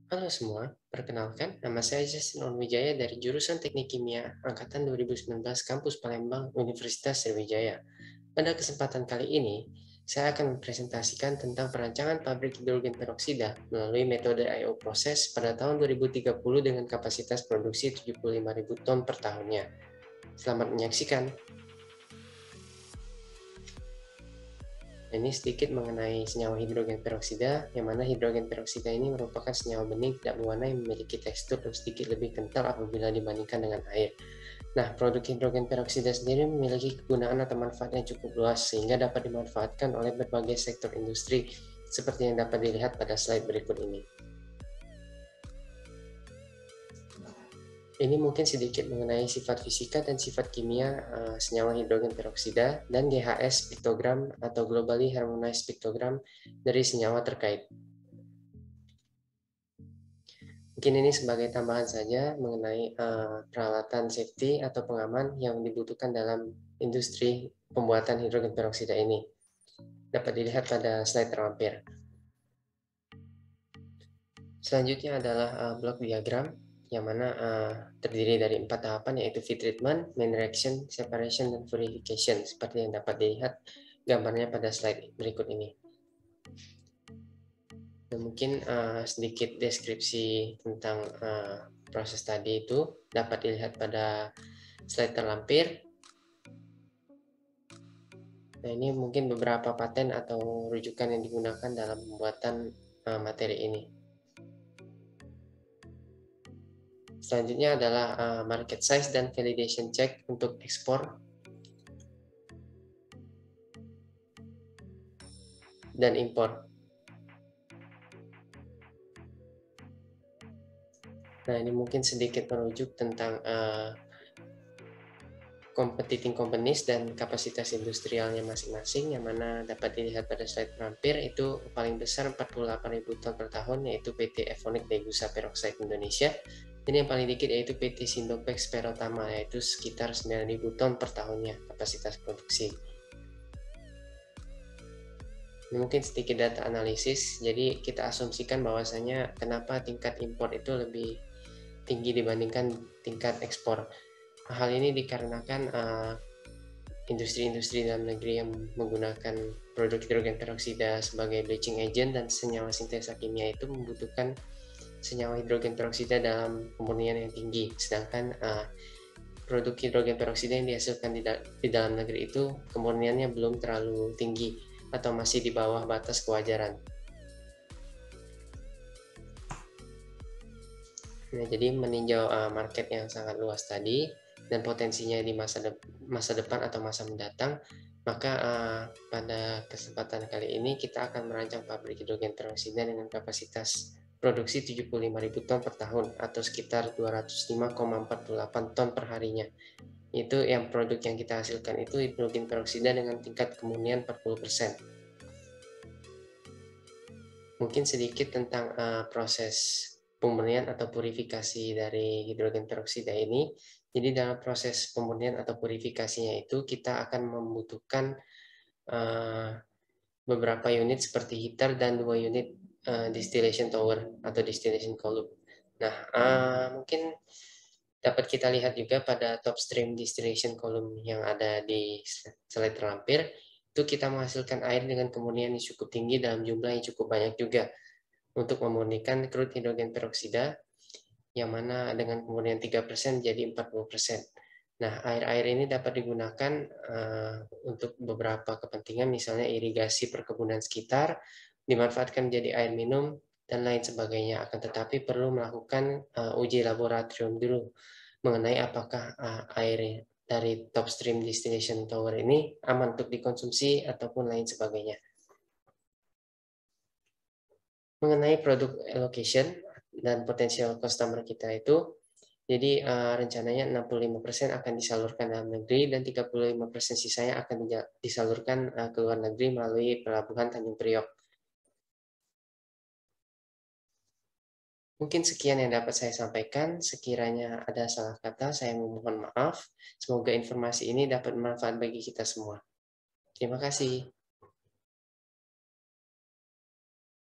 Halo semua, perkenalkan nama saya Justin Onwijaya dari jurusan Teknik Kimia Angkatan 2019 Kampus Palembang Universitas Sriwijaya. Pada kesempatan kali ini, saya akan mempresentasikan tentang perancangan pabrik hidrogen peroksida melalui metode I/O proses pada tahun 2030 dengan kapasitas produksi 75.000 ton per tahunnya. Selamat menyaksikan. Ini sedikit mengenai senyawa hidrogen peroksida, yang mana hidrogen peroksida ini merupakan senyawa bening tidak berwarna yang memiliki tekstur yang sedikit lebih kental apabila dibandingkan dengan air. Nah, produk hidrogen peroksida sendiri memiliki kegunaan atau manfaat yang cukup luas sehingga dapat dimanfaatkan oleh berbagai sektor industri seperti yang dapat dilihat pada slide berikut ini. Ini mungkin sedikit mengenai sifat fisika dan sifat kimia senyawa hidrogen peroksida dan GHS piktogram atau Globally Harmonized Piktogram dari senyawa terkait. Mungkin ini sebagai tambahan saja mengenai peralatan safety atau pengaman yang dibutuhkan dalam industri pembuatan hidrogen peroksida ini. Dapat dilihat pada slide terlampir. Selanjutnya adalah blok diagram yang mana terdiri dari 4 tahapan yaitu feed treatment, main reaction, separation, dan purification seperti yang dapat dilihat gambarnya pada slide berikut ini. Dan mungkin sedikit deskripsi tentang proses tadi itu dapat dilihat pada slide terlampir. Nah, ini mungkin beberapa paten atau rujukan yang digunakan dalam pembuatan materi ini. Selanjutnya adalah market size dan validation check untuk ekspor dan impor. Nah, ini mungkin sedikit merujuk tentang competing companies dan kapasitas industrialnya masing-masing, yang mana dapat dilihat pada slide terakhir itu paling besar 48.000 ton per tahun yaitu PT Evonik Degussa Peroxide Indonesia. Ini yang paling dikit yaitu PT Sindopex Perotama yaitu sekitar 9.000 ton per tahunnya kapasitas produksi. Ini mungkin sedikit data analisis, jadi kita asumsikan bahwasanya kenapa tingkat impor itu lebih tinggi dibandingkan tingkat ekspor. Hal ini dikarenakan industri-industri dalam negeri yang menggunakan produk hidrogen peroksida sebagai bleaching agent dan senyawa sintesa kimia itu membutuhkan senyawa hidrogen peroksida dalam pemurnian yang tinggi, sedangkan produk hidrogen peroksida yang dihasilkan di dalam negeri itu kemurniannya belum terlalu tinggi atau masih di bawah batas kewajaran. Nah, jadi meninjau market yang sangat luas tadi dan potensinya di masa depan atau masa mendatang, maka pada kesempatan kali ini kita akan merancang pabrik hidrogen peroksida dengan kapasitas produksi 75.000 ton per tahun atau sekitar 205,48 ton per harinya. Itu yang produk yang kita hasilkan itu hidrogen peroksida dengan tingkat kemurnian 40%. Mungkin sedikit tentang proses pemurnian atau purifikasi dari hidrogen peroksida ini. Jadi dalam proses pemurnian atau purifikasinya itu kita akan membutuhkan beberapa unit seperti heater dan 2 unit distillation tower atau distillation column. Nah, mungkin dapat kita lihat juga pada top stream distillation column yang ada di slide terlampir, itu kita menghasilkan air dengan kemurnian yang cukup tinggi dalam jumlah yang cukup banyak juga untuk memurnikan crude hidrogen peroksida yang mana dengan kemurnian 3% jadi 40%. Nah, air-air ini dapat digunakan untuk beberapa kepentingan, misalnya irigasi perkebunan sekitar, dimanfaatkan menjadi air minum, dan lain sebagainya. Akan tetapi perlu melakukan uji laboratorium dulu mengenai apakah air dari top stream distillation tower ini aman untuk dikonsumsi ataupun lain sebagainya. Mengenai produk allocation dan potensial customer kita itu, jadi rencananya 65% akan disalurkan dalam negeri dan 35% sisanya akan disalurkan ke luar negeri melalui pelabuhan Tanjung Priok. Mungkin sekian yang dapat saya sampaikan. Sekiranya ada salah kata, saya memohon maaf. Semoga informasi ini dapat bermanfaat bagi kita semua. Terima kasih.